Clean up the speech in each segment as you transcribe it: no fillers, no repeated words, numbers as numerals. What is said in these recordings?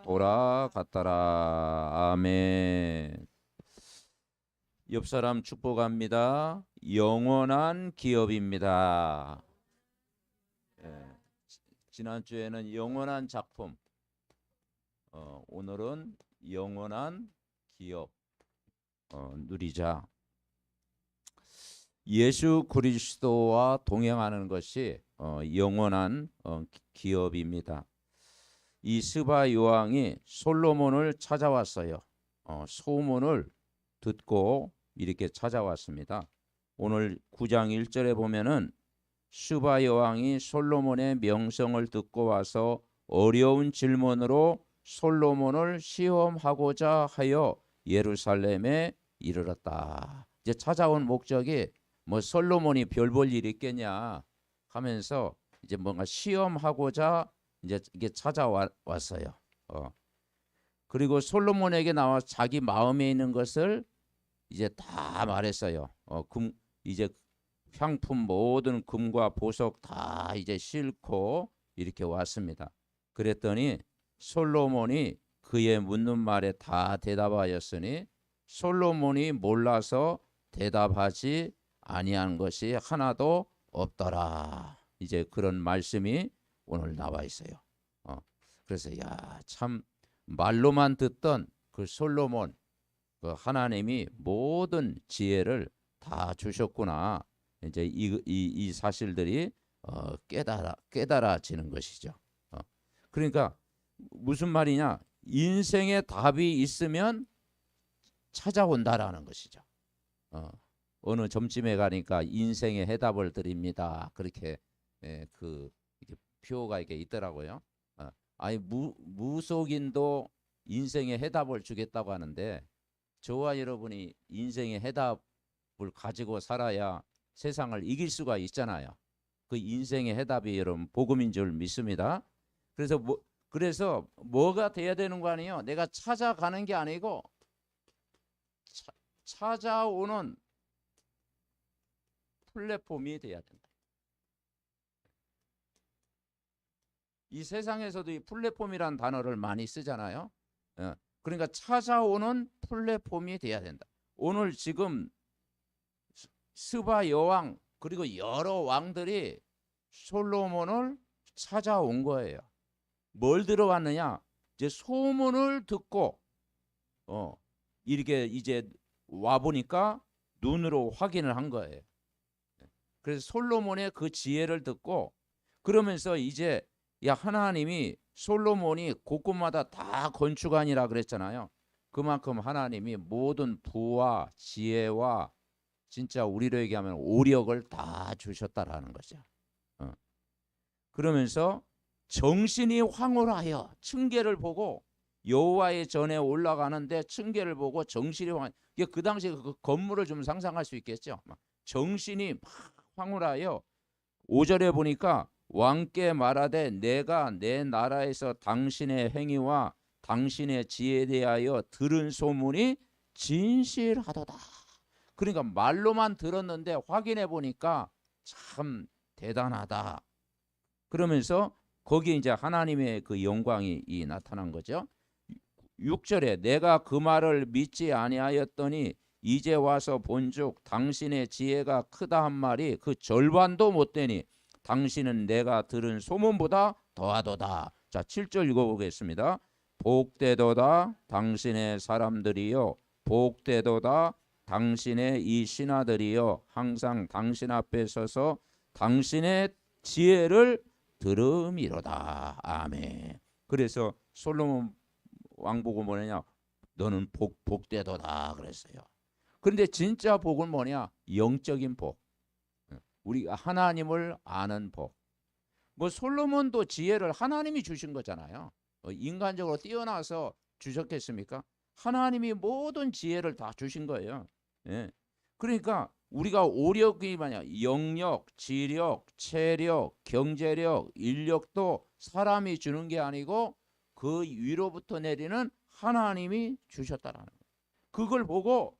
돌아갔더라. 아멘. 옆 사람 축복합니다. 영원한 기업입니다. 예, 지난주에는 영원한 작품, 오늘은 영원한 기업 누리자. 예수 그리스도와 동행하는 것이 영원한 기업입니다. 이 스바 요왕이 솔로몬을 찾아왔어요. 소문을 듣고 이렇게 찾아왔습니다. 오늘 9장 1절에 보면은 스바 여왕이 솔로몬의 명성을 듣고 와서 어려운 질문으로 솔로몬을 시험하고자 하여 예루살렘에 이르렀다. 이제 찾아온 목적이 뭐 솔로몬이 별 볼 일 있겠냐 하면서 이제 뭔가 시험하고자 이제 이게 찾아왔어요. 그리고 솔로몬에게 나와 자기 마음에 있는 것을 이제 다 말했어요. 이제 향품 모든 금과 보석 다 이제 싣고 이렇게 왔습니다. 그랬더니 솔로몬이 그의 묻는 말에 다 대답하였으니 솔로몬이 몰라서 대답하지 아니한 것이 하나도 없더라. 이제 그런 말씀이 오늘 나와 있어요. 그래서 참 말로만 듣던 그 솔로몬, 그 하나님이 모든 지혜를 다 주셨구나. 이제 이 사실들이 깨달아지는 것이죠. 그러니까 무슨 말이냐? 인생의 답이 있으면 찾아온다라는 것이죠. 어느 점집에 가니까 인생의 해답을 드립니다. 그렇게 이렇게 표가 이렇게 있더라고요. 아니 무속인도 인생의 해답을 주겠다고 하는데 저와 여러분이 인생의 해답을 가지고 살아야 세상을 이길 수가 있잖아요. 그 인생의 해답이 여러분 복음인 줄 믿습니다. 그래서 뭐가 돼야 되는 거 아니에요? 내가 찾아가는 게 아니고 찾아오는 플랫폼이 돼야 된다. 이 세상에서도 이 플랫폼이란 단어를 많이 쓰잖아요. 그러니까 찾아오는 플랫폼이 돼야 된다. 오늘 지금 스바 여왕 그리고 여러 왕들이 솔로몬을 찾아온 거예요. 뭘 들어왔느냐? 이제 소문을 듣고 이렇게 이제 와 보니까 눈으로 확인을 한 거예요. 그래서 솔로몬의 그 지혜를 듣고 그러면서 이제 하나님이 솔로몬이 곳곳마다 다 건축하니라 그랬잖아요. 그만큼 하나님이 모든 부와 지혜와 진짜 우리로 얘기하면 오력을 다 주셨다라는 거죠. 그러면서 정신이 황홀하여 층계를 보고 여호와의 전에 올라가는데 층계를 보고 정신이 그 당시 그 건물을 좀 상상할 수 있겠죠. 정신이 막 황홀하여 5절에 보니까 왕께 말하되 내가 내 나라에서 당신의 행위와 당신의 지혜에 대하여 들은 소문이 진실하도다. 그러니까 말로만 들었는데 확인해 보니까 참 대단하다. 그러면서 거기에 이제 하나님의 그 영광이 나타난 거죠. 6절에 내가 그 말을 믿지 아니하였더니 이제 와서 본즉 당신의 지혜가 크다 한 말이 그 절반도 못 되니 당신은 내가 들은 소문보다 더하도다. 자, 7절 읽어보겠습니다. 복되도다 당신의 사람들이요 복되도다 당신의 이 신하들이요 항상 당신 앞에 서서 당신의 지혜를 들음이로다. 아멘. 그래서 솔로몬 왕 보고 뭐냐? 너는 복되도다 그랬어요. 그런데 진짜 복은 뭐냐? 영적인 복. 우리가 하나님을 아는 복. 뭐 솔로몬도 지혜를 하나님이 주신 거잖아요. 인간적으로 뛰어나서 주셨겠습니까? 하나님이 모든 지혜를 다 주신 거예요. 그러니까 우리가 오력이 뭐냐? 영력, 지력, 체력, 경제력, 인력도 사람이 주는 게 아니고 그 위로부터 내리는 하나님이 주셨다라는 거예요. 그걸 보고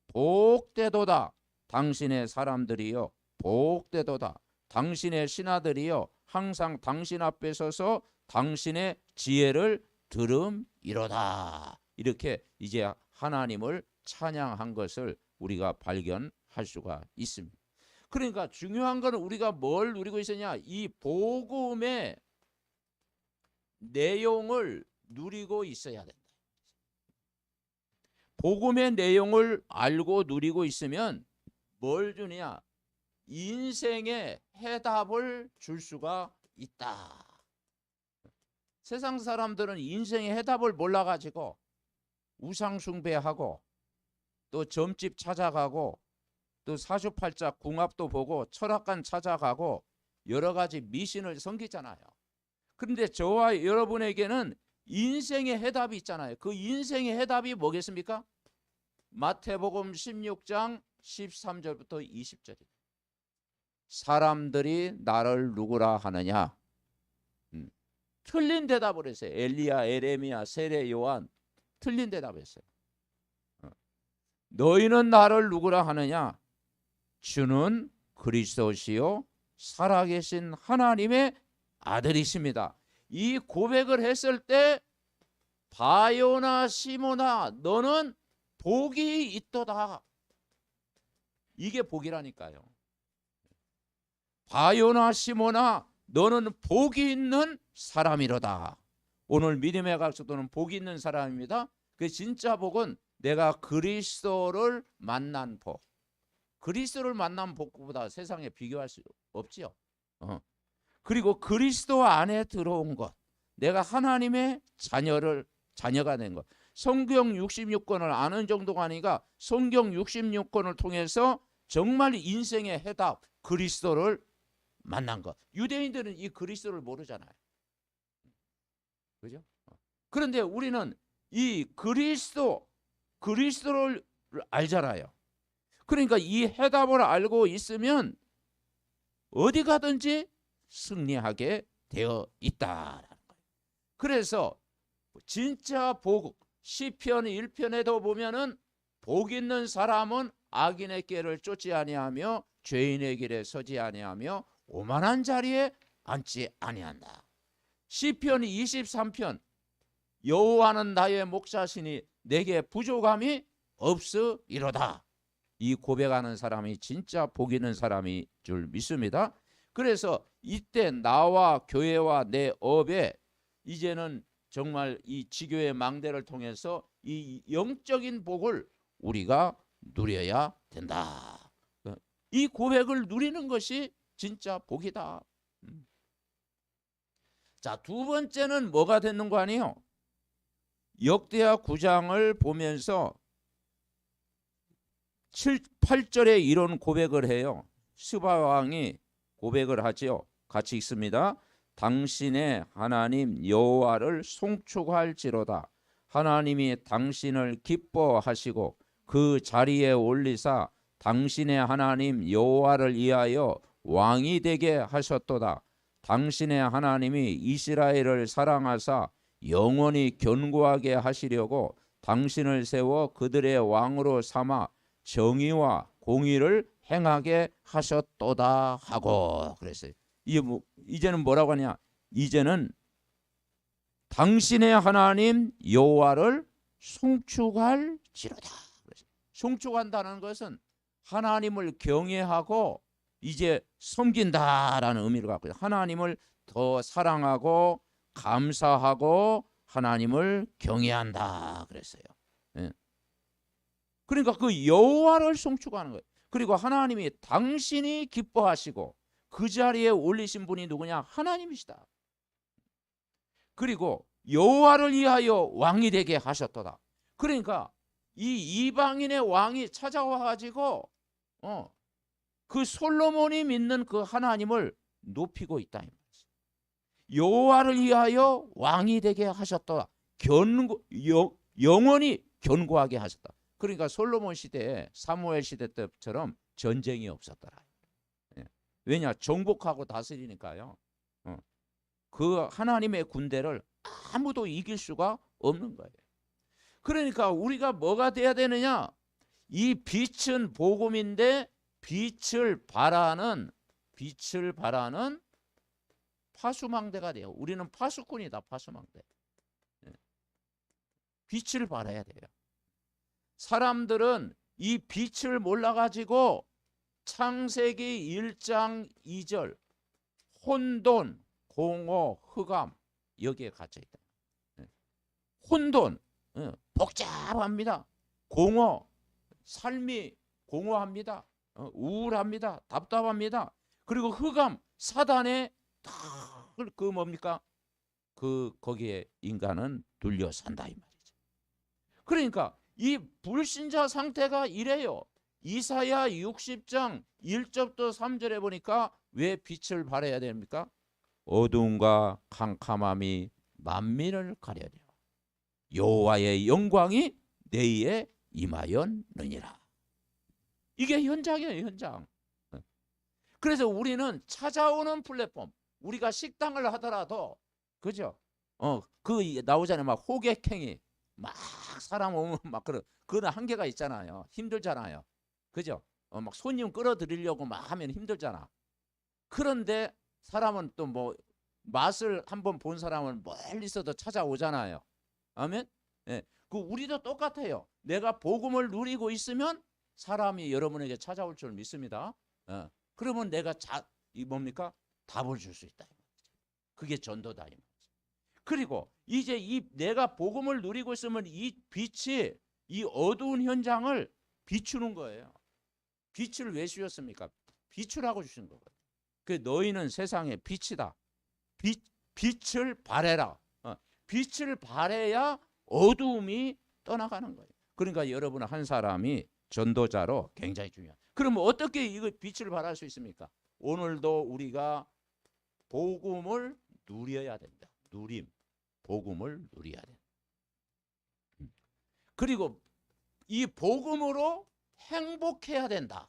복되도다 당신의 사람들이요 복되도다 당신의 신하들이요 항상 당신 앞에 서서 당신의 지혜를 들음이로다. 이렇게 이제 하나님을 찬양한 것을 우리가 발견할 수가 있습니다. 그러니까 중요한 것은 우리가 뭘 누리고 있었냐? 이 복음의 내용을 누리고 있어야 된다. 복음의 내용을 알고 누리고 있으면 뭘 주냐? 인생의 해답을 줄 수가 있다. 세상 사람들은 인생의 해답을 몰라가지고 우상 숭배하고 또 점집 찾아가고 또 사주팔자 궁합도 보고 철학관 찾아가고 여러 가지 미신을 섬기잖아요. 그런데 저와 여러분에게는 인생의 해답이 있잖아요. 그 인생의 해답이 뭐겠습니까? 마태복음 16장 13절부터 20절입니다. 사람들이 나를 누구라 하느냐? 틀린 대답을 했어요. 엘리야, 에레미야, 세례, 요한 틀린 대답을 했어요. 너희는 나를 누구라 하느냐? 주는 그리스도시요 살아계신 하나님의 아들이십니다. 이 고백을 했을 때 바요나 시모나 너는 복이 있도다. 이게 복이라니까요. 바요나 시모나 너는 복이 있는 사람이로다. 오늘 믿음의 각속도는 복이 있는 사람입니다. 그 진짜 복은 내가 그리스도를 만난 복. 그리스도를 만난 복보다 세상에 비교할 수 없지요. 그리고 그리스도 안에 들어온 것. 내가 하나님의 자녀가 된 것. 성경 66권을 아는 정도가 아니라 성경 66권을 통해서 정말 인생의 해답 그리스도를 만난 것. 유대인들은 이 그리스도를 모르잖아요. 그죠? 그런데 우리는 이 그리스도를 알잖아요. 그러니까 이 해답을 알고 있으면 어디 가든지 승리하게 되어 있다라는 거예요. 그래서 진짜 복 시편 1편에도 보면은 복 있는 사람은 악인의 길을 쫓지 아니하며 죄인의 길에 서지 아니하며 오만한 자리에 앉지 아니한다. 시편 23편 여호와는 나의 목자시니 내게 부족함이 없으리로다. 이 고백하는 사람이 진짜 복 있는 사람이 줄 믿습니다. 그래서 이때 나와 교회와 내 업에 이제는 정말 이 지교의 망대를 통해서 이 영적인 복을 우리가 누려야 된다. 이 고백을 누리는 것이 진짜 복이다. 자, 두 번째는 뭐가 되는 거 아니에요? 역대하 9장을 보면서 8절에 이런 고백을 해요. 스바 왕이 고백을 하지요. 같이 읽습니다. 당신의 하나님 여호와를 송축할지로다. 하나님이 당신을 기뻐하시고 그 자리에 올리사 당신의 하나님 여호와를 위하여 왕이 되게 하셨도다. 당신의 하나님이 이스라엘을 사랑하사 영원히 견고하게 하시려고 당신을 세워 그들의 왕으로 삼아 정의와 공의를 행하게 하셨도다 하고 그랬어요. 이제는 뭐라고 하냐? 이제는 당신의 하나님 여호와를 송축할지로다. 송축한다는 것은 하나님을 경외하고 이제 섬긴다라는 의미를 갖고 있어요. 하나님을 더 사랑하고 감사하고 하나님을 경외한다 그랬어요. 예. 그러니까 그 여호와를 송축하는 거예요. 그리고 하나님이 당신이 기뻐하시고 그 자리에 올리신 분이 누구냐? 하나님이시다. 그리고 여호와를 위하여 왕이 되게 하셨도다. 그러니까 이 이방인의 왕이 찾아와 가지고 그 솔로몬이 믿는 그 하나님을 높이고 있다. 여호와를 위하여 왕이 되게 하셨다. 영원히 견고하게 하셨다. 그러니까 솔로몬 시대에 사무엘 시대 때처럼 전쟁이 없었더라. 왜냐? 정복하고 다스리니까요. 그 하나님의 군대를 아무도 이길 수가 없는 거예요. 그러니까 우리가 뭐가 돼야 되느냐? 이 빛은 복음인데 빛을 발하는 파수망대가 돼요. 우리는 파수꾼이다. 파수망대. 빛을 발해야 돼요. 사람들은 이 빛을 몰라가지고 창세기 1장 2절 혼돈, 공허, 흑암 여기에 갇혀있다. 혼돈, 복잡합니다. 공허, 삶이 공허합니다. 우울합니다. 답답합니다. 그리고 흑암, 사단의 그 뭡니까? 거기에 인간은 둘러산다 이 말이죠. 그러니까 이 불신자 상태가 이래요. 이사야 60장 1절부터 3절에 보니까 왜 빛을 발해야 됩니까? 어두움과 캄캄함이 만민을 가려려 여호와의 영광이 내에 임하였느니라. 이게 현장이에요, 현장. 그래서 우리는 찾아오는 플랫폼, 우리가 식당을 하더라도 그죠? 그 나오잖아요. 막 호객행위, 막 사람 오면 막 그런 한계가 있잖아요. 힘들잖아요. 그죠? 막 손님 끌어들이려고 막 하면 힘들잖아. 그런데 사람은 또 뭐 맛을 한번 본 사람은 멀리서도 찾아오잖아요. 아멘. 예. 그 우리도 똑같아요. 내가 복음을 누리고 있으면 사람이 여러분에게 찾아올 줄 믿습니다. 그러면 내가 뭡니까? 답을 줄 수 있다. 그게 전도다. 그리고 이제 내가 복음을 누리고 있으면 이 빛이 이 어두운 현장을 비추는 거예요. 빛을 왜 주셨습니까? 비추라고 주신 거거든요. 그 너희는 세상의 빛이다. 빛을 발해라. 빛을 발해야 어두움이 떠나가는 거예요. 그러니까 여러분 한 사람이 전도자로 굉장히 중요해요. 그러면 어떻게 이거 빛을 발할 수 있습니까? 오늘도 우리가 복음을 누려야 된다. 복음을 누려야 된다. 그리고 이 복음으로 행복해야 된다.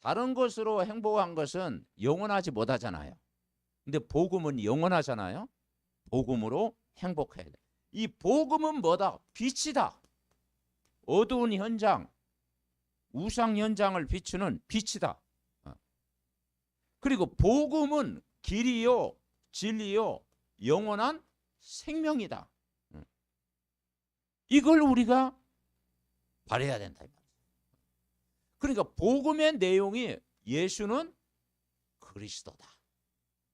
다른 것으로 행복한 것은 영원하지 못하잖아요. 근데 복음은 영원하잖아요. 복음으로 행복해야 돼. 이 복음은 뭐다? 빛이다. 어두운 현장, 우상 현장을 비추는 빛이다. 그리고 복음은 길이요, 진리요, 영원한 생명이다. 이걸 우리가 발해야 된다. 그러니까 복음의 내용이 예수는 그리스도다.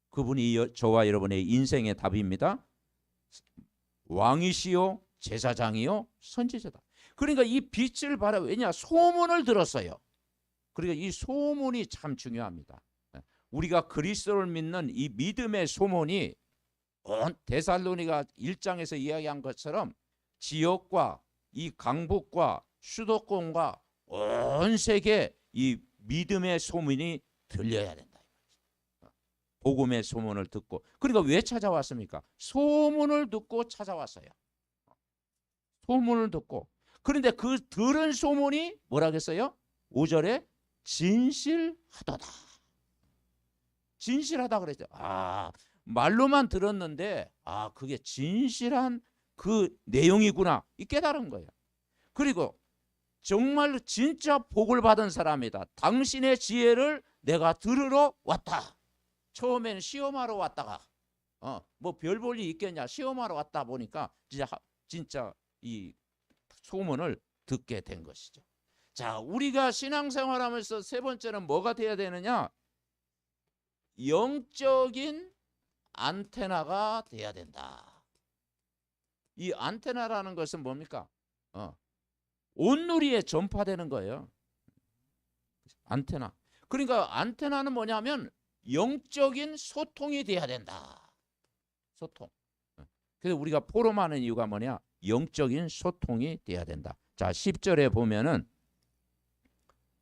그분이 저와 여러분의 인생의 답입니다. 왕이시요, 제사장이요, 선지자다. 그러니까 이 빛을 발하, 왜냐? 소문을 들었어요. 그러니까 이 소문이 참 중요합니다. 우리가 그리스도를 믿는 이 믿음의 소문이 데살로니가 1장에서 이야기한 것처럼 지역과 이 강북과 수도권과 온 세계 이 믿음의 소문이 들려야 된다. 복음의 소문을 듣고. 그러니까 왜 찾아왔습니까? 소문을 듣고 찾아왔어요. 소문을 듣고. 그런데 그 들은 소문이 뭐라겠어요? 5절에 진실하도다. 진실하다 그랬죠. 말로만 들었는데 그게 진실한 그 내용이구나. 이 깨달은 거예요. 그리고 정말 진짜 복을 받은 사람이다. 당신의 지혜를 내가 들으러 왔다. 처음에는 시험하러 왔다가 뭐 별 볼 일 있겠냐, 시험하러 왔다 보니까 진짜 이 소문을 듣게 된 것이죠. 자, 우리가 신앙생활하면서 세 번째는 뭐가 돼야 되느냐? 영적인 안테나가 돼야 된다. 이 안테나라는 것은 뭡니까? 온누리에 전파되는 거예요. 안테나. 그러니까 안테나는 뭐냐면 영적인 소통이 돼야 된다. 소통. 그래서 우리가 포럼하는 이유가 뭐냐? 영적인 소통이 돼야 된다. 자, 10절에 보면은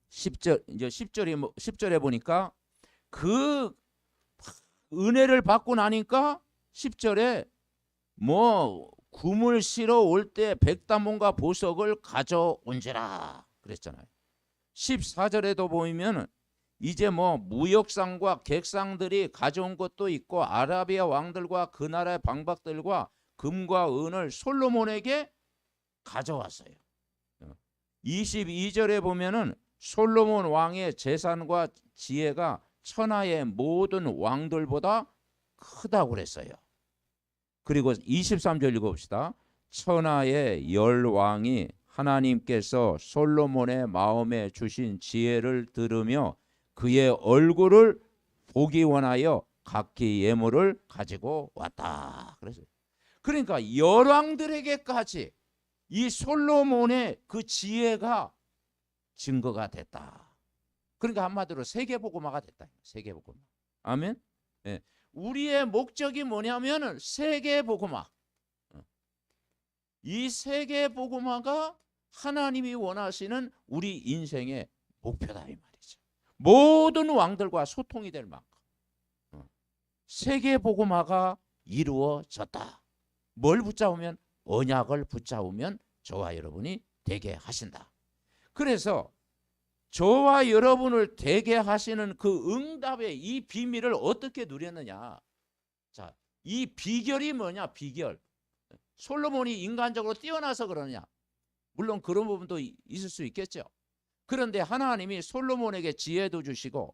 10절에 보니까 그 은혜를 받고 나니까 10절에 뭐 굼을 실어 올 때 백담원과 보석을 가져온지라 그랬잖아요. 14절에도 보면 이제 뭐 무역상과 객상들이 가져온 것도 있고 아라비아 왕들과 그 나라의 방박들과 금과 은을 솔로몬에게 가져왔어요. 22절에 보면은 솔로몬 왕의 재산과 지혜가 천하의 모든 왕들보다 크다고 그랬어요. 그리고 23절 읽어봅시다. 천하의 열왕이 하나님께서 솔로몬의 마음에 주신 지혜를 들으며 그의 얼굴을 보기 원하여 각기 예물을 가지고 왔다. 그래서 그러니까 열왕들에게까지 이 솔로몬의 그 지혜가 증거가 됐다. 그러니까 한마디로 세계복음화가 됐다. 세계복음화. 아멘. 예. 우리의 목적이 뭐냐면 세계복음화. 이 세계복음화가 하나님이 원하시는 우리 인생의 목표다 이 말이죠. 모든 왕들과 소통이 될 만큼 세계복음화가 이루어졌다. 뭘 붙잡으면? 언약을 붙잡으면 저와 여러분이 되게 하신다. 그래서 저와 여러분을 되게 하시는 그 응답의 이 비밀을 어떻게 누렸느냐. 자, 이 비결이 뭐냐? 비결. 솔로몬이 인간적으로 뛰어나서 그러냐? 물론 그런 부분도 있을 수 있겠죠. 그런데 하나님이 솔로몬에게 지혜도 주시고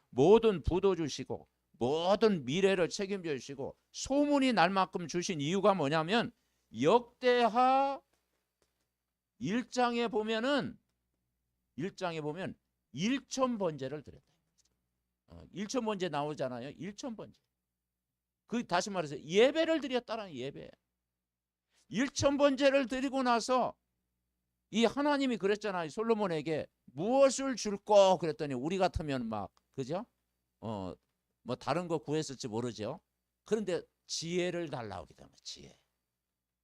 모든 부도 주시고 모든 미래를 책임져 주시고 소문이 날 만큼 주신 이유가 뭐냐면 역대하 1장에 보면 1,000번제를 드렸다. 1,000번제 나오잖아요. 1,000번제. 그 다시 말해서 예배를 드렸다라는 예배. 1,000번제를 드리고 나서 이 하나님이 그랬잖아요. 솔로몬에게 무엇을 줄까 그랬더니 우리 같으면 막 그죠? 뭐 다른 거 구했을지 모르죠. 그런데 지혜를 달라고 그러잖아요. 지혜.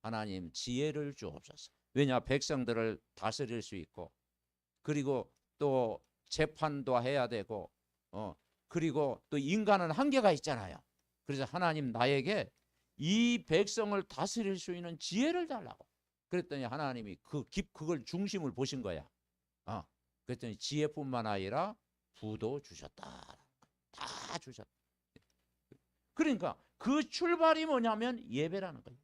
하나님 지혜를 주옵소서. 왜냐 백성들을 다스릴 수 있고 그리고 또 재판도 해야 되고 그리고 또 인간은 한계가 있잖아요. 그래서 하나님 나에게 이 백성을 다스릴 수 있는 지혜를 달라고. 그랬더니 하나님이 그걸 중심을 보신 거야. 그랬더니 지혜뿐만 아니라 부도 주셨다. 다 주셨다. 그러니까 그 출발이 뭐냐면 예배라는 거예요.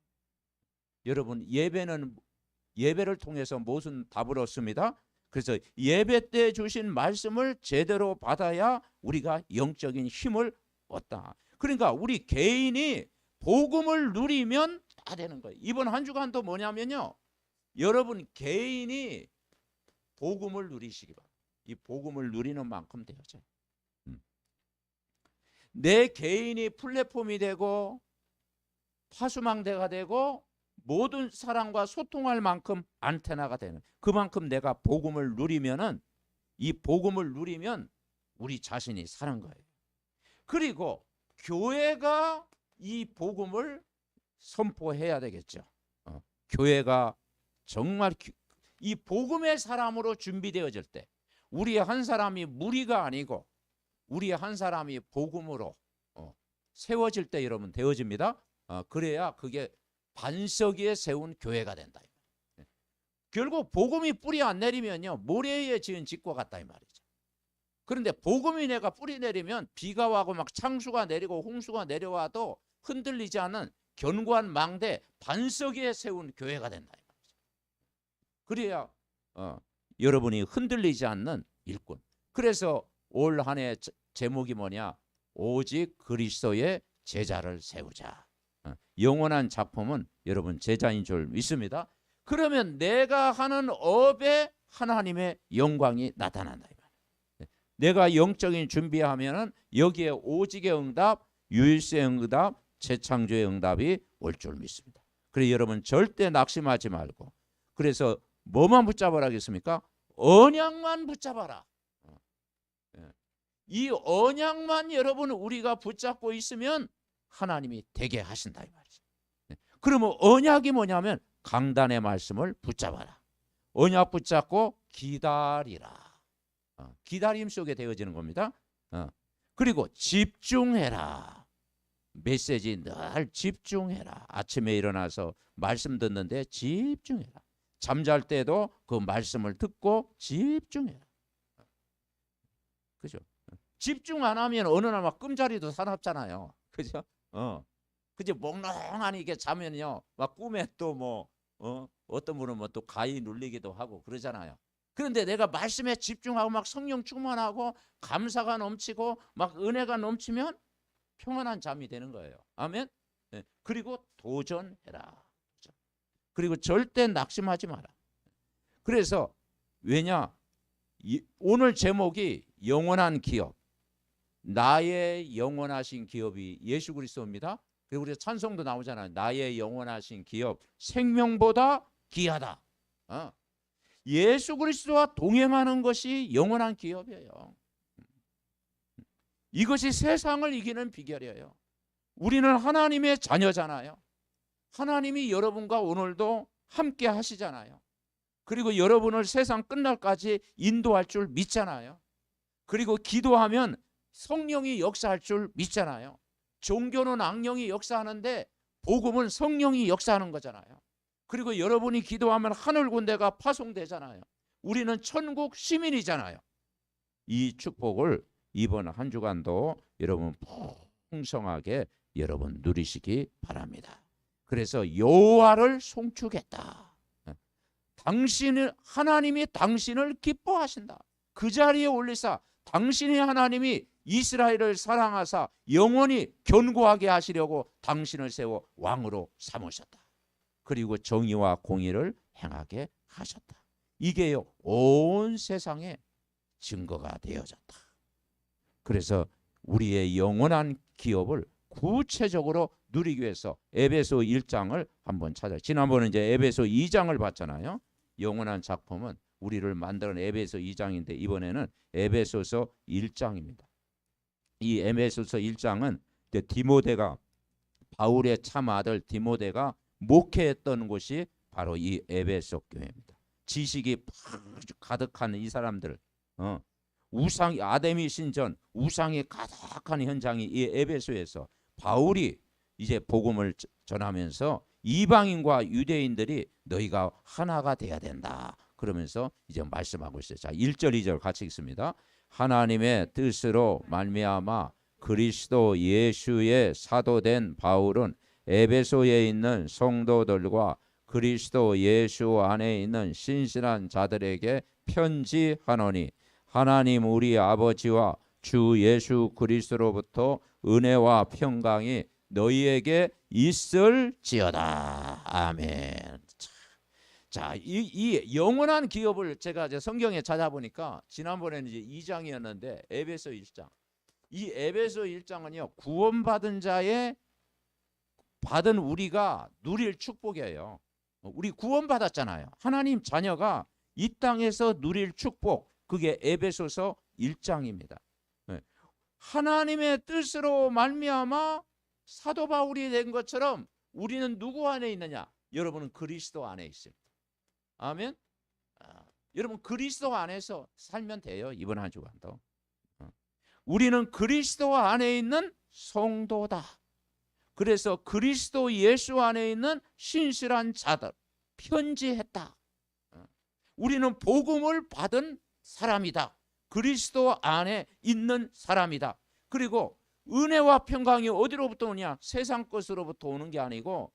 여러분 예배를 통해서 무슨 답을 얻습니다. 그래서 예배 때 주신 말씀을 제대로 받아야 우리가 영적인 힘을 얻다. 그러니까 우리 개인이 복음을 누리면 다 되는 거예요. 이번 한 주간도 뭐냐면요. 여러분 개인이 복음을 누리시기 바랍니다. 이 복음을 누리는 만큼 되어져요. 내 개인이 플랫폼이 되고 파수망대가 되고 모든 사람과 소통할 만큼 안테나가 되는 그만큼 내가 복음을 누리면은 이 복음을 누리면 우리 자신이 사는 거예요. 그리고 교회가 이 복음을 선포해야 되겠죠. 교회가 정말 이 복음의 사람으로 준비되어질 때 우리 한 사람이 무리가 아니고 우리 한 사람이 복음으로 세워질 때 여러분 되어집니다. 그래야 그게 반석 위에 세운 교회가 된다. 결국 복음이 뿌리 안 내리면요 모래 위에 지은 집과 같다 이 말이죠. 그런데 복음이 내가 뿌리 내리면 비가 와고 막 창수가 내리고 홍수가 내려와도 흔들리지 않는 견고한 망대 반석 위에 세운 교회가 된다 이 말이죠. 그래야 여러분이 흔들리지 않는 일꾼. 그래서 올 한 해 제목이 뭐냐? 오직 그리스도의 제자를 세우자. 영원한 작품은 여러분 제자인 줄 믿습니다. 그러면 내가 하는 업에 하나님의 영광이 나타난다. 내가 영적인 준비하면은 여기에 오직의 응답, 유일세의 응답, 재창조의 응답이 올 줄 믿습니다. 그래서 여러분 절대 낙심하지 말고 그래서 뭐만 붙잡으라겠습니까? 언약만 붙잡아라. 이 언약만 여러분 우리가 붙잡고 있으면 하나님이 되게 하신다 이 말이죠. 그러면 언약이 뭐냐면 강단의 말씀을 붙잡아라. 언약 붙잡고 기다리라. 기다림 속에 되어지는 겁니다. 그리고 집중해라. 메시지 늘 집중해라. 아침에 일어나서 말씀 듣는데 집중해라. 잠잘 때도 그 말씀을 듣고 집중해라. 그죠? 집중 안 하면 어느 날 막 꿈자리도 사납잖아요. 그죠? 그죠? 몽롱하니 이게 자면요. 막 꿈에 또 뭐, 어떤 분은 뭐 또 가위 눌리기도 하고 그러잖아요. 그런데 내가 말씀에 집중하고 막 성령 충만하고 감사가 넘치고 막 은혜가 넘치면 평안한 잠이 되는 거예요. 아멘? 네. 그리고 도전해라. 그리고 절대 낙심하지 마라. 그래서 왜냐? 오늘 제목이 영원한 기업. 나의 영원하신 기업이 예수 그리스도입니다. 그리고 우리 찬송도 나오잖아요. 나의 영원하신 기업 생명보다 귀하다. 예수 그리스도와 동행하는 것이 영원한 기업이에요. 이것이 세상을 이기는 비결이에요. 우리는 하나님의 자녀잖아요. 하나님이 여러분과 오늘도 함께 하시잖아요. 그리고 여러분을 세상 끝날까지 인도할 줄 믿잖아요. 그리고 기도하면 성령이 역사할 줄 믿잖아요. 종교는 악령이 역사하는데 복음은 성령이 역사하는 거잖아요. 그리고 여러분이 기도하면 하늘 군대가 파송되잖아요. 우리는 천국 시민이잖아요. 이 축복을 이번 한 주간도 여러분 풍성하게 여러분 누리시기 바랍니다. 그래서 여호와를 송축했다. 하나님이 당신을 기뻐하신다. 그 자리에 올리사 당신의 하나님이 이스라엘을 사랑하사 영원히 견고하게 하시려고 당신을 세워 왕으로 삼으셨다. 그리고 정의와 공의를 행하게 하셨다. 이게요 온 세상에 증거가 되어졌다. 그래서 우리의 영원한 기업을 구체적으로 누리기 위해서 에베소 1장을 한번 찾아요. 지난번에 이제 에베소 2장을 봤잖아요. 영원한 작품은 우리를 만드는 에베소 2장인데 이번에는 에베소서 1장입니다. 이 에베소서 1장은 디모데가 바울의 참 아들 디모데가 목회했던 곳이 바로 이 에베소 교회입니다. 지식이 가득한 이 사람들, 우상 아데미 신전 우상이 가득한 현장이 이 에베소에서 바울이 이제 복음을 전하면서 이방인과 유대인들이 너희가 하나가 돼야 된다. 그러면서 이제 말씀하고 있어요. 자, 1절 2절 같이 읽습니다. 하나님의 뜻으로 말미암아 그리스도 예수의 사도된 바울은 에베소에 있는 성도들과 그리스도 예수 안에 있는 신실한 자들에게 편지하노니 하나님 우리 아버지와 주 예수 그리스도로부터 은혜와 평강이 너희에게 있을지어다. 아멘. 자, 이 영원한 기업을 제가 이제 성경에 찾아보니까 지난번에는 이제 2장이었는데 에베소 1장. 이 에베소 1장은요 구원받은 자의 받은 우리가 누릴 축복이에요. 우리 구원받았잖아요. 하나님 자녀가 이 땅에서 누릴 축복, 그게 에베소서 1장입니다. 하나님의 뜻으로 말미암아 사도 바울이 된 것처럼 우리는 누구 안에 있느냐? 여러분은 그리스도 안에 있습니다. 아멘. 여러분 그리스도 안에서 살면 돼요. 이번 한 주간도. 우리는 그리스도 안에 있는 성도다. 그래서 그리스도 예수 안에 있는 신실한 자들 편지했다. 우리는 복음을 받은 사람이다. 그리스도 안에 있는 사람이다. 그리고 은혜와 평강이 어디로부터 오냐? 세상 것으로부터 오는 게 아니고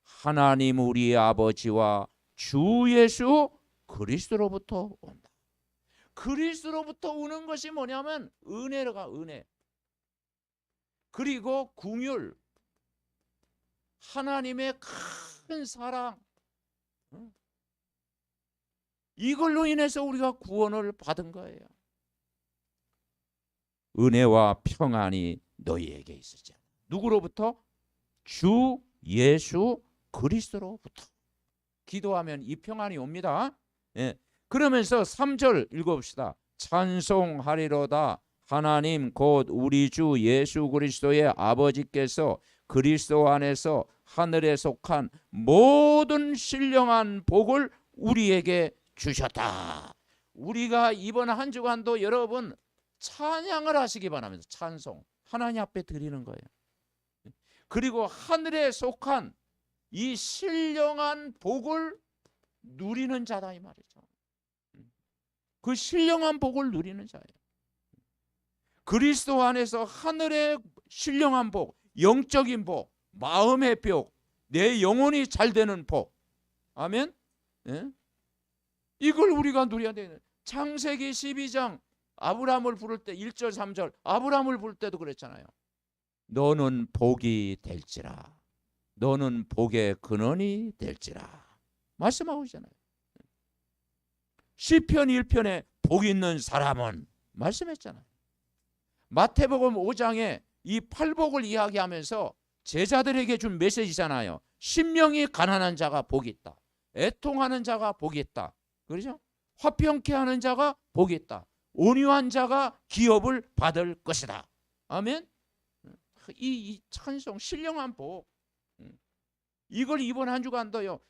하나님 우리 아버지와 주 예수 그리스도로부터 온다. 그리스도로부터 오는 것이 뭐냐면 은혜가 은혜. 그리고 긍휼, 하나님의 큰 사랑, 이걸로 인해서 우리가 구원을 받은 거예요. 은혜와 평안이 너희에게 있을지어다. 누구로부터? 주 예수 그리스도로부터. 기도하면 이 평안이 옵니다. 예. 그러면서 3절 읽어봅시다. 찬송하리로다 하나님 곧 우리 주 예수 그리스도의 아버지께서 그리스도 안에서 하늘에 속한 모든 신령한 복을 우리에게 주셨다. 우리가 이번 한 주간도 여러분 찬양을 하시기 바랍니다. 찬송 하나님 앞에 드리는 거예요. 그리고 하늘에 속한 이 신령한 복을 누리는 자다 이 말이죠. 그 신령한 복을 누리는 자예요. 그리스도 안에서 하늘의 신령한 복, 영적인 복, 마음의 복, 내 영혼이 잘 되는 복. 아멘. 예? 이걸 우리가 누려야 되는. 창세기 12장 아브라함을 부를 때 1절 3절 아브라함을 부를 때도 그랬잖아요. 너는 복이 될지라. 너는 복의 근원이 될지라 말씀하고 있잖아요. 시편 1편에 복 있는 사람은 말씀했잖아요. 마태복음 5장에 이 팔복을 이야기하면서 제자들에게 준 메시지잖아요. 심령이 가난한 자가 복이 있다. 애통하는 자가 복이 있다. 그렇죠? 화평케 하는 자가 복이 있다. 온유한 자가 기업을 받을 것이다. 아멘. 이 찬송 신령한 복, 이걸 이번 한 주간도요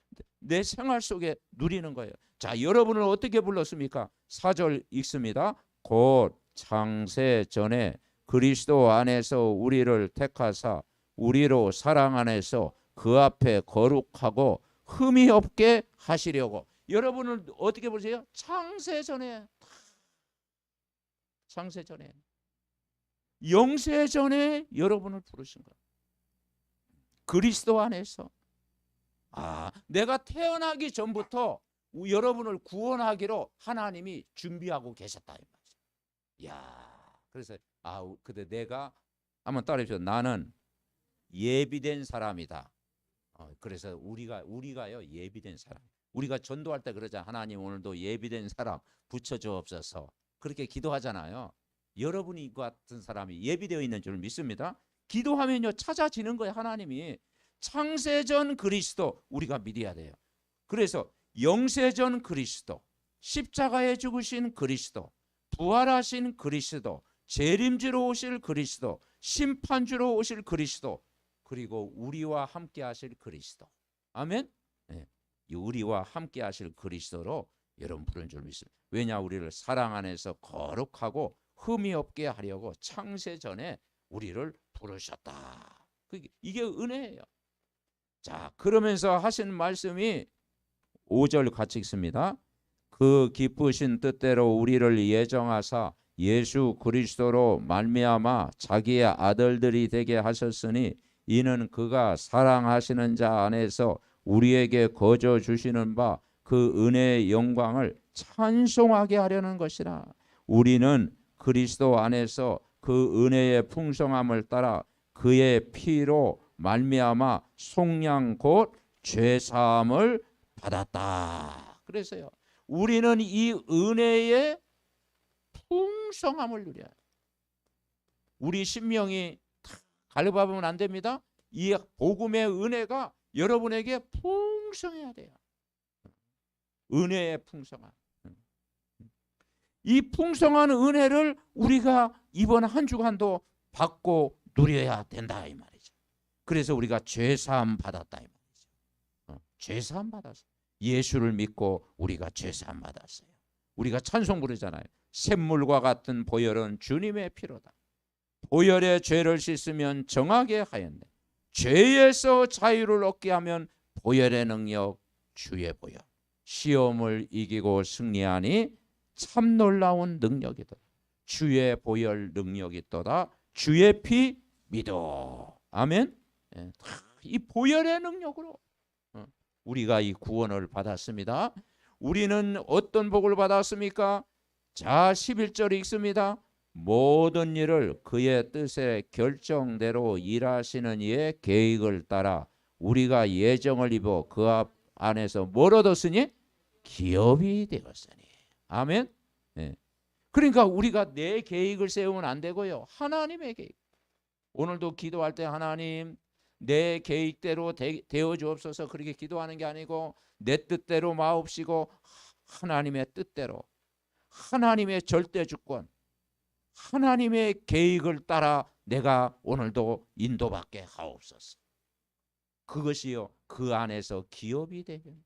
내 생활 속에 누리는 거예요. 자, 여러분은 어떻게 불렀습니까? 4절 읽습니다. 곧 창세 전에 그리스도 안에서 우리를 택하사 우리로 사랑 안에서 그 앞에 거룩하고 흠이 없게 하시려고. 여러분은 어떻게 보세요? 창세 전에, 창세 전에, 영세 전에 여러분을 부르신 거예요. 그리스도 안에서. 내가 태어나기 전부터 여러분을 구원하기로 하나님이 준비하고 계셨다 이 말이죠. 야, 그래서 근데 내가 한번 따라해보세요. 나는 예비된 사람이다. 그래서 우리가요 예비된 사람. 우리가 전도할 때 그러잖아. 하나님 오늘도 예비된 사람 붙여주옵소서. 그렇게 기도하잖아요. 여러분이 그 같은 사람이 예비되어 있는 줄 믿습니다. 기도하면요 찾아지는 거예요. 하나님이. 창세전 그리스도 우리가 믿어야 돼요. 그래서 영세전 그리스도, 십자가에 죽으신 그리스도, 부활하신 그리스도, 재림주로 오실 그리스도, 심판주로 오실 그리스도, 그리고 우리와 함께 하실 그리스도. 아멘. 네. 우리와 함께 하실 그리스도로 여러분 부른 줄 믿습니다. 왜냐, 우리를 사랑 안에서 거룩하고 흠이 없게 하려고 창세전에 우리를 부르셨다. 이게 은혜예요. 자, 그러면서 하신 말씀이 5절 같이 읽습니다. 그 기쁘신 뜻대로 우리를 예정하사 예수 그리스도로 말미암아 자기의 아들들이 되게 하셨으니 이는 그가 사랑하시는 자 안에서 우리에게 거저 주시는 바 그 은혜의 영광을 찬송하게 하려는 것이라. 우리는 그리스도 안에서 그 은혜의 풍성함을 따라 그의 피로 말미암아 속량 곧 죄사함을 받았다. 그래서요 우리는 이 은혜의 풍성함을 누려야, 우리 심령이 갈급하면 안 됩니다. 이 복음의 은혜가 여러분에게 풍성해야 돼요. 은혜의 풍성함. 이 풍성한 은혜를 우리가 이번 한 주간도 받고 누려야 된다 이 말이죠. 그래서 우리가 죄사함 받았다 이 말이죠. 죄사함 받았어요. 예수를 믿고 우리가 죄사함 받았어요. 우리가 찬송 부르잖아요. 샘물과 같은 보혈은 주님의 피로다. 보혈의 죄를 씻으면 정하게 하였네. 죄에서 자유를 얻게 하면 보혈의 능력 주의 보혈. 시험을 이기고 승리하니 참 놀라운 능력이다. 주의 보혈 능력이 있도다. 주의 피 믿어. 아멘. 이 보혈의 능력으로 우리가 이 구원을 받았습니다. 우리는 어떤 복을 받았습니까? 자, 11절 읽습니다. 모든 일을 그의 뜻의 결정대로 일하시는 이의 계획을 따라 우리가 예정을 입어 그 안에서 뭘 얻었으니? 기업이 되었으니. 아멘. 그러니까 우리가 내 계획을 세우면 안 되고요. 하나님의 계획. 오늘도 기도할 때 하나님 내 계획대로 되어 주옵소서 그렇게 기도하는 게 아니고 내 뜻대로 마옵시고 하나님의 뜻대로, 하나님의 절대 주권, 하나님의 계획을 따라 내가 오늘도 인도받게 하옵소서. 그것이요 그 안에서 기업이 되면,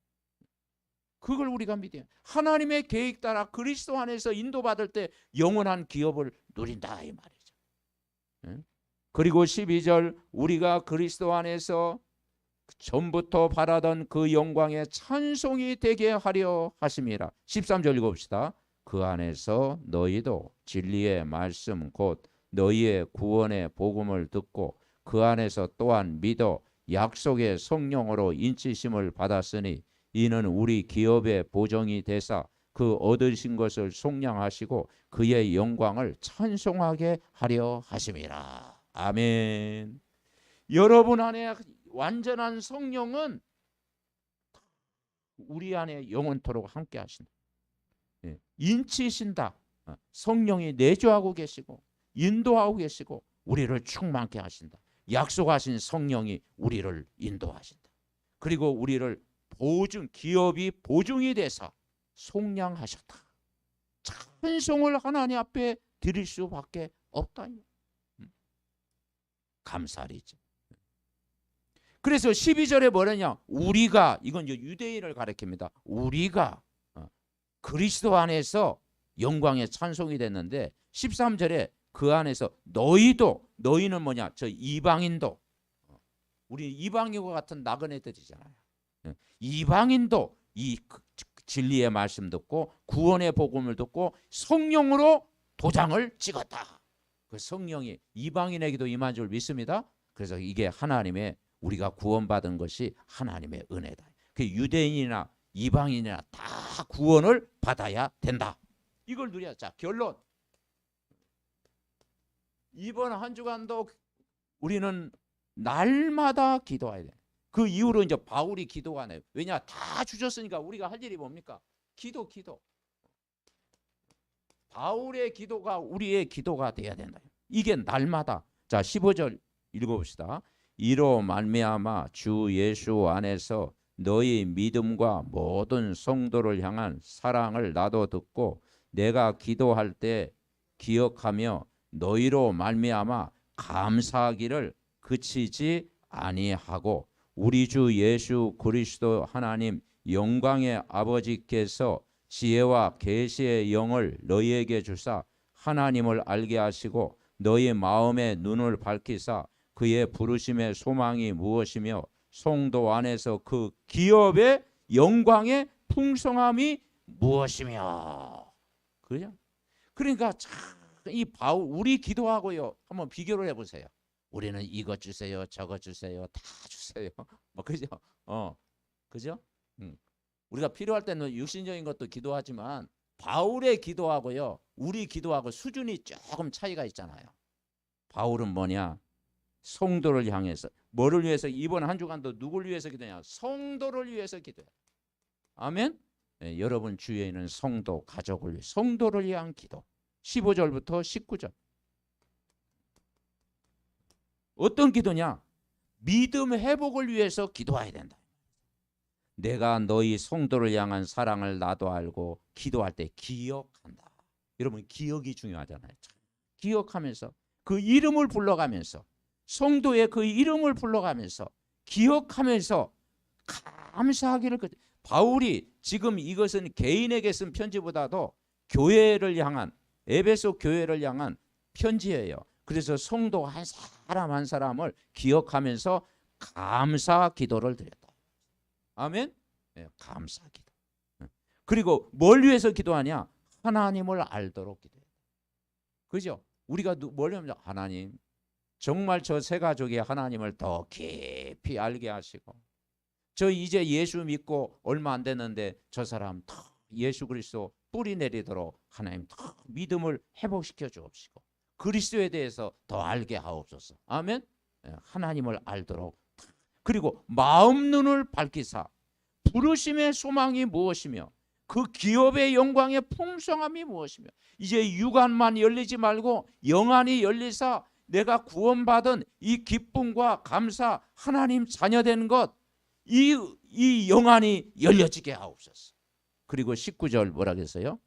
그걸 우리가 믿어요. 하나님의 계획 따라 그리스도 안에서 인도받을 때 영원한 기업을 누린다 이 말이죠. 그리고 12절 우리가 그리스도 안에서 전부터 바라던 그 영광의 찬송이 되게 하려 하심이라. 13절 읽어봅시다. 그 안에서 너희도 진리의 말씀 곧 너희의 구원의 복음을 듣고 그 안에서 또한 믿어 약속의 성령으로 인치심을 받았으니 이는 우리 기업의 보정이 되사 그 얻으신 것을 속량하시고 그의 영광을 찬송하게 하려 하심이라. 아멘. 여러분 안에 완전한 성령은 우리 안에 영원토록 함께 하신다. 인치신다. 성령이 내주하고 계시고 인도하고 계시고 우리를 충만케 하신다. 약속하신 성령이 우리를 인도하신다. 그리고 우리를 기업이 보증이 돼서 속량하셨다. 찬송을 하나님 앞에 드릴 수밖에 없다. 감사리죠. 그래서 12절에 뭐냐냐? 우리가, 이건 이제 유대인을 가리킵니다. 우리가 그리스도 안에서 영광의 찬송이 됐는데 13절에 그 안에서 너희는 뭐냐? 저 이방인도, 우리 이방인과 같은 나그네들이잖아요. 이방인도 이 진리의 말씀 듣고 구원의 복음을 듣고 성령으로 도장을 찍었다. 그 성령이 이방인에게도 임한 줄 믿습니다. 그래서 이게 하나님의, 우리가 구원받은 것이 하나님의 은혜다. 그 유대인이나 이방인이나 다 구원을 받아야 된다. 이걸 누려야. 자, 결론. 이번 한 주간도 우리는 날마다 기도해야 돼. 그 이후로 이제 바울이 기도가 안 해요. 왜냐? 다 주셨으니까 우리가 할 일이 뭡니까? 기도. 바울의 기도가 우리의 기도가 돼야 된다. 이게 날마다. 자, 15절 읽어봅시다. 이로 말미암아 주 예수 안에서 너희 믿음과 모든 성도를 향한 사랑을 나도 듣고 내가 기도할 때 기억하며 너희로 말미암아 감사하기를 그치지 아니하고 우리 주 예수 그리스도 하나님 영광의 아버지께서 지혜와 계시의 영을 너희에게 주사 하나님을 알게 하시고 너희 마음의 눈을 밝히사 그의 부르심의 소망이 무엇이며 성도 안에서 그 기업의 영광의 풍성함이 무엇이며. 그죠? 그러니까 참 이 바울, 우리 기도하고요 한번 비교를 해보세요. 우리는 이것 주세요, 저것 주세요, 다 주세요. 뭐 그죠? 그죠? 우리가 필요할 때는 육신적인 것도 기도하지만 바울의 기도하고요 우리 기도하고 수준이 조금 차이가 있잖아요. 바울은 뭐냐? 성도를 향해서, 뭐를 위해서 이번 한 주간도 누구를 위해서 기도냐? 성도를 위해서 기도해요. 아멘. 네, 여러분 주위에 있는 성도, 가족을 위해, 성도를 위한 기도. 15절부터 19절. 어떤 기도냐? 믿음 회복을 위해서 기도해야 된다. 내가 너희 성도를 향한 사랑을 나도 알고 기도할 때 기억한다. 여러분 기억이 중요하잖아요. 기억하면서 그 이름을 불러가면서, 성도의 그 이름을 불러가면서 기억하면서 감사하기를. 바울이 지금 이것은 개인에게 쓴 편지보다도 교회를 향한, 에베소 교회를 향한 편지예요. 그래서 성도 한 사람 한 사람을 기억하면서 감사 기도를 드렸다. 아멘. 네, 감사 기도. 그리고 뭘 위해서 기도하냐? 하나님을 알도록 기도해요. 그죠? 우리가 뭘 하면 하나님, 정말 저 세 가족이 하나님을 더 깊이 알게 하시고, 저 이제 예수 믿고 얼마 안 됐는데 저 사람 더 예수 그리스도 뿌리 내리도록 하나님 더 믿음을 회복시켜 주옵시고 그리스도에 대해서 더 알게 하옵소서. 아멘. 하나님을 알도록. 그리고 마음 눈을 밝히사 부르심의 소망이 무엇이며 그 기업의 영광의 풍성함이 무엇이며. 이제 육안만 열리지 말고 영안이 열리사 내가 구원받은 이 기쁨과 감사, 하나님 자녀된 것, 이 영안이 열려지게 하옵소서. 그리고 19절 뭐라 그랬어요?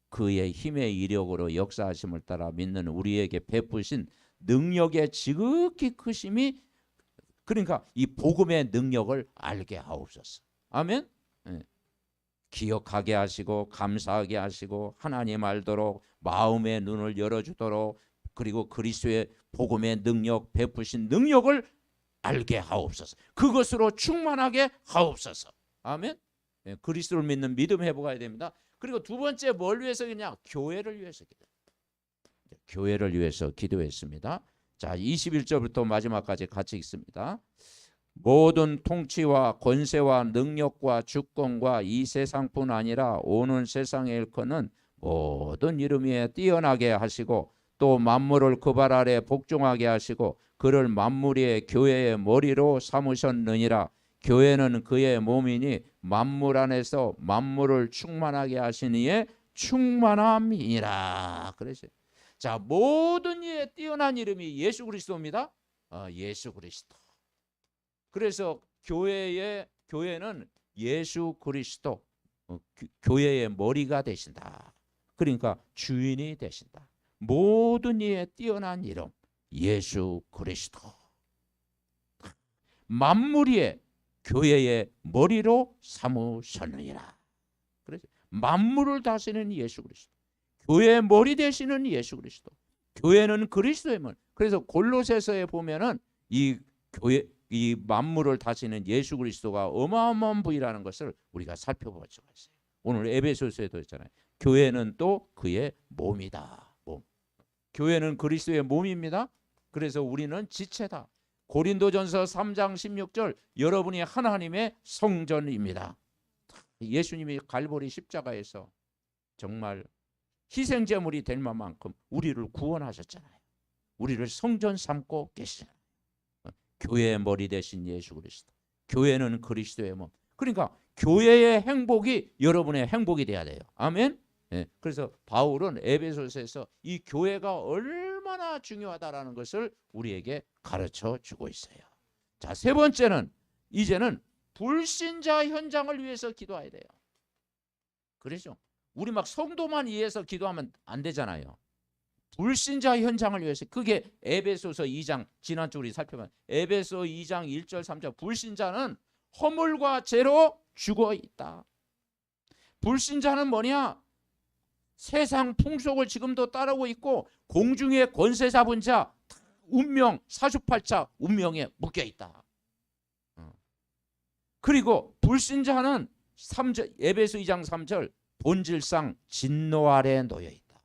그의 힘의 이력으로 역사하심을 따라 믿는 우리에게 베푸신 능력의 지극히 크심이, 그러니까 이 복음의 능력을 알게 하옵소서. 아멘. 네. 기억하게 하시고 감사하게 하시고 하나님 알도록 마음의 눈을 열어주도록, 그리고 그리스도의 복음의 능력, 베푸신 능력을 알게 하옵소서. 그것으로 충만하게 하옵소서. 아멘. 네, 그리스도를 믿는 믿음 회복해야 됩니다. 그리고 두 번째 뭘 위해서 그냥 교회를 위해서 기도. 교회를 위해서 기도했습니다. 자, 21절부터 마지막까지 같이 읽습니다. 모든 통치와 권세와 능력과 주권과 이 세상뿐 아니라 오는 세상에 일컫는 모든 이름 위에 뛰어나게 하시고 또 만물을 그 발 아래 복종하게 하시고 그를 만물의 교회의 머리로 삼으셨느니라. 교회는 그의 몸이니 만물 안에서 만물을 충만하게 하시니에 충만함이니라. 그러죠. 자, 모든 이에 뛰어난 이름이 예수 그리스도입니다. 예수 그리스도. 그래서 교회는 예수 그리스도, 교회의 머리가 되신다. 그러니까 주인이 되신다. 모든 이에 뛰어난 이름 예수 그리스도. 만물 위에 교회의 머리로 삼으셨느니라. 그래서 만물을 다스리는 예수 그리스도, 교회의 머리 되시는 예수 그리스도. 교회는 그리스도의 머리. 그래서 골로새서에 보면은 이 만물을 다스리는 예수 그리스도가 어마어마한 부위라는 것을 우리가 살펴볼 수가 있어요. 오늘 에베소서에도 있잖아요. 교회는 또 그의 몸이다. 몸. 교회는 그리스도의 몸입니다. 그래서 우리는 지체다. 고린도전서 3장 16절 여러분이 하나님의 성전입니다. 예수님이 갈보리 십자가에서 정말 희생제물이 될 만큼 우리를 구원하셨잖아요. 우리를 성전 삼고 계시잖아요. 교회의 머리 되신 예수 그리스도. 교회는 그리스도의 몸. 그러니까 교회의 행복이 여러분의 행복이 돼야 돼요. 아멘. 네. 그래서 바울은 에베소서에서 이 교회가 얼마나 중요하다라는 것을 우리에게 가르쳐 주고 있어요. 자, 세 번째는 이제는 불신자 현장을 위해서 기도해야 돼요. 그렇죠? 우리 막 성도만 위해서 기도하면 안 되잖아요. 불신자 현장을 위해서. 그게 에베소서 2장 지난주 우리 살펴본 에베소 2장 1절 3절 불신자는 허물과 죄로 죽어 있다. 불신자는 뭐냐? 세상 풍속을 지금도 따르고 있고 공중의 권세 잡은 자 운명 사주팔자 운명에 묶여 있다. 그리고 불신자는 3절, 에베소 2장 3절 본질상 진노 아래 놓여 있다.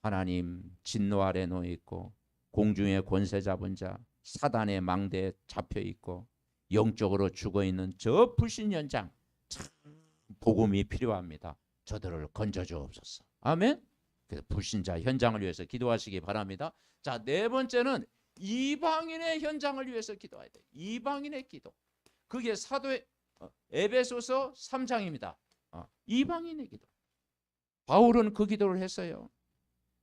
하나님 진노 아래 놓여 있고 공중의 권세 잡은 자 사단의 망대에 잡혀 있고 영적으로 죽어 있는 저 불신 현장, 참 복음이 필요합니다. 저들을 건져 주옵소서. 아멘. 그래서 불신자 현장을 위해서 기도하시기 바랍니다. 자, 네 번째는 이방인의 현장을 위해서 기도해야 돼요. 이방인의 기도. 그게 사도의 에베소서 3장입니다. 이방인의 기도. 바울은 그 기도를 했어요.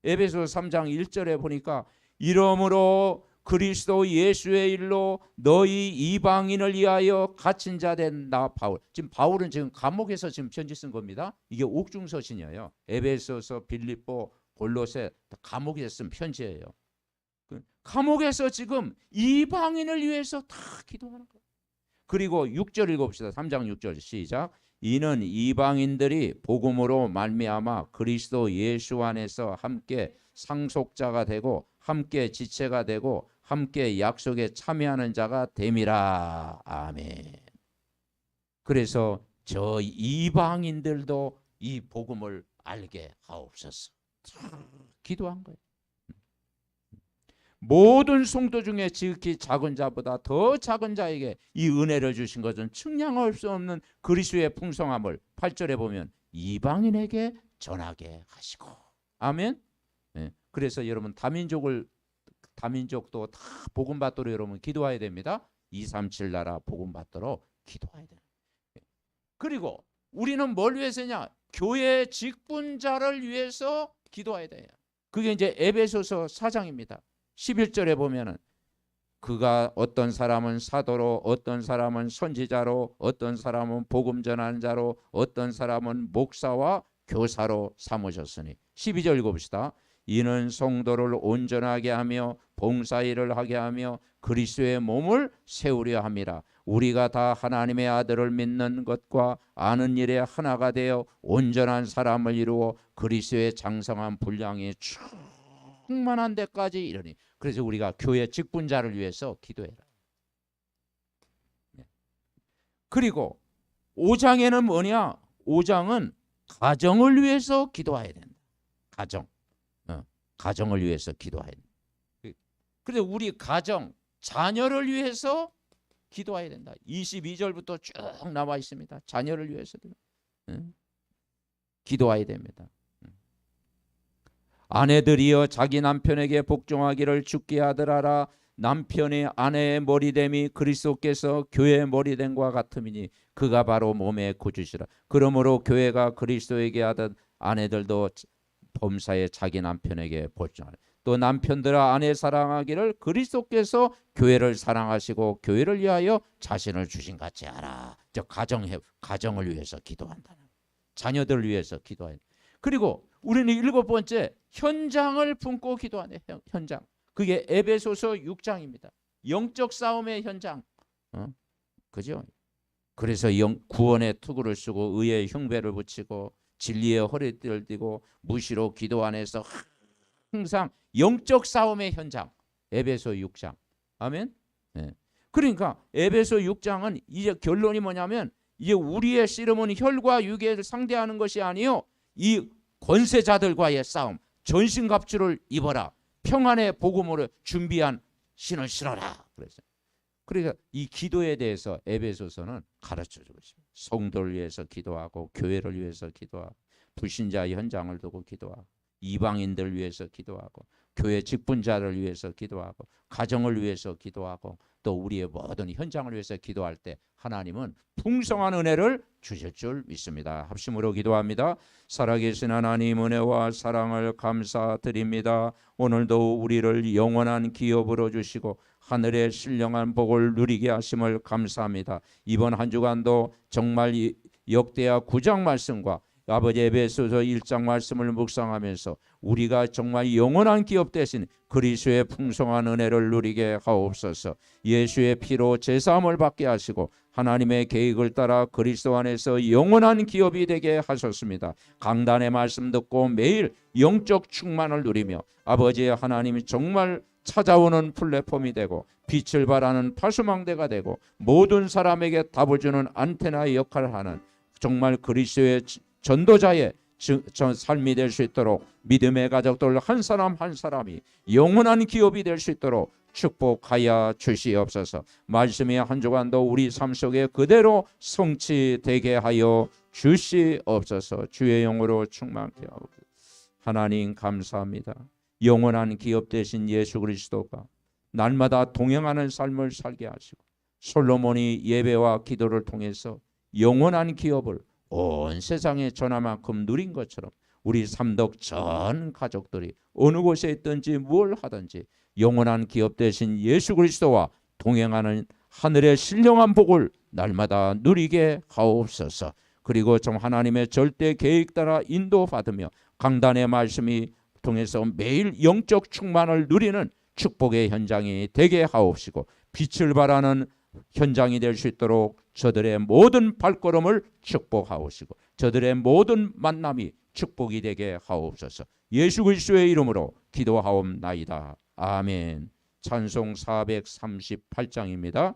에베소서 3장 1절에 보니까 이러므로 그리스도 예수의 일로 너희 이방인을 위하여 갇힌 자 된 나 바울. 지금 바울은 지금 감옥에서 지금 편지 쓴 겁니다. 이게 옥중서신이에요. 에베소서, 빌립보, 골로새 감옥에서 쓴 편지예요. 감옥에서 지금 이방인을 위해서 다 기도하는 거예요. 그리고 6절 읽어봅시다. 3장 6절 시작. 이는 이방인들이 복음으로 말미암아 그리스도 예수 안에서 함께 상속자가 되고 함께 지체가 되고 함께 약속에 참여하는 자가 됨이라. 아멘. 그래서 저 이방인들도 이 복음을 알게 하옵소서. 기도한 거예요. 모든 성도 중에 지극히 작은 자보다 더 작은 자에게 이 은혜를 주신 것은 측량할 수 없는 그리스도의 풍성함을 8절에 보면 이방인에게 전하게 하시고. 아멘. 네. 그래서 여러분 다민족도 다 복음 받도록 여러분 기도해야 됩니다. 237 나라 복음 받도록 기도해야 돼요. 그리고 우리는 뭘 위해서냐? 교회 직분자를 위해서 기도해야 돼요. 그게 이제 에베소서 4장입니다. 11절에 보면은 그가 어떤 사람은 사도로 어떤 사람은 선지자로 어떤 사람은 복음 전하는 자로 어떤 사람은 목사와 교사로 삼으셨으니 12절 읽어봅시다. 이는 성도를 온전하게 하며 봉사일을 하게 하며 그리스도의 몸을 세우려 함이라. 우리가 다 하나님의 아들을 믿는 것과 아는 일에 하나가 되어 온전한 사람을 이루어 그리스도의 장성한 분량이 충만한 데까지 이르니. 그래서 우리가 교회 직분자를 위해서 기도해라. 그리고 5장에는 뭐냐? 5장은 가정을 위해서 기도해야 된다. 가정을 위해서 기도해야 된다. 그래서 우리 가정, 자녀를 위해서 기도해야 된다. 22절부터 쭉 나와 있습니다. 자녀를 위해서 기도해야 됩니다. 아내들이여 자기 남편에게 복종하기를 주께 하더라라. 남편이 아내의 머리됨이 그리스도께서 교회의 머리됨과 같음이니 그가 바로 몸의 구주시라. 그러므로 교회가 그리스도에게 하듯 아내들도 범사에 자기 남편에게 복종하라. 또 남편들아 아내 사랑하기를 그리스도께서 교회를 사랑하시고 교회를 위하여 자신을 주신 같이 하라. 저 가정을 위해서 기도한다는, 자녀들을 위해서 기도해. 그리고 우리는 7번째, 현장을 품고 기도하네. 현장. 그게 에베소서 6장입니다. 영적 싸움의 현장. 그죠? 그래서 구원의 투구를 쓰고 의의 흉배를 붙이고 진리의 허리띠를 띠고 무시로 기도 안에서 항상 영적 싸움의 현장. 에베소 6장. 아멘. 네. 그러니까 에베소 6장은 이제 결론이 뭐냐면, 이제 우리의 씨름은 혈과 육을 상대하는 것이 아니요 이 권세자들과의 싸움. 전신갑주를 입어라. 평안의 복음으로 준비한 신을 신어라. 그러니까 이 기도에 대해서 에베소서는 가르쳐주고 있습니다. 성도를 위해서 기도하고 교회를 위해서 기도하고 불신자 현장을 두고 기도하고 이방인들을 위해서 기도하고 교회 직분자를 위해서 기도하고 가정을 위해서 기도하고 또 우리의 모든 현장을 위해서 기도할 때 하나님은 풍성한 은혜를 주실 줄 믿습니다. 합심으로 기도합니다. 살아계신 하나님, 은혜와 사랑을 감사드립니다. 오늘도 우리를 영원한 기업으로 주시고 하늘의 신령한 복을 누리게 하심을 감사합니다. 이번 한 주간도 정말 역대하 9장 말씀과 아버지 에베소서 1장 말씀을 묵상하면서 우리가 정말 영원한 기업 대신 그리스도의 풍성한 은혜를 누리게 하옵소서. 예수의 피로 제사함을 받게 하시고 하나님의 계획을 따라 그리스도 안에서 영원한 기업이 되게 하셨습니다. 강단의 말씀 듣고 매일 영적 충만을 누리며 아버지 하나님이 정말 찾아오는 플랫폼이 되고 빛을 발하는 파수망대가 되고 모든 사람에게 답을 주는 안테나의 역할을 하는 정말 그리스도의 전도자의 삶이 될 수 있도록 믿음의 가족들 한 사람 한 사람이 영원한 기업이 될 수 있도록 축복하여 주시옵소서. 말씀이 한 주간도 우리 삶 속에 그대로 성취되게 하여 주시옵소서. 주의 영으로 충만케 하옵소서. 하나님 감사합니다. 영원한 기업 되신 예수 그리스도가 날마다 동행하는 삶을 살게 하시고 솔로몬이 예배와 기도를 통해서 영원한 기업을 온 세상에 전하만큼 누린 것처럼 우리 삼덕 전 가족들이 어느 곳에 있든지 뭘 하든지 영원한 기업 되신 예수 그리스도와 동행하는 하늘의 신령한 복을 날마다 누리게 하옵소서. 그리고 좀 하나님의 절대 계획 따라 인도받으며 강단의 말씀이 통해서 매일 영적 충만을 누리는 축복의 현장이 되게 하옵시고 빛을 발하는 현장이 될 수 있도록 저들의 모든 발걸음을 축복하옵시고 저들의 모든 만남이 축복이 되게 하옵소서. 예수 그리스도의 이름으로 기도하옵나이다. 아멘. 찬송 438장입니다.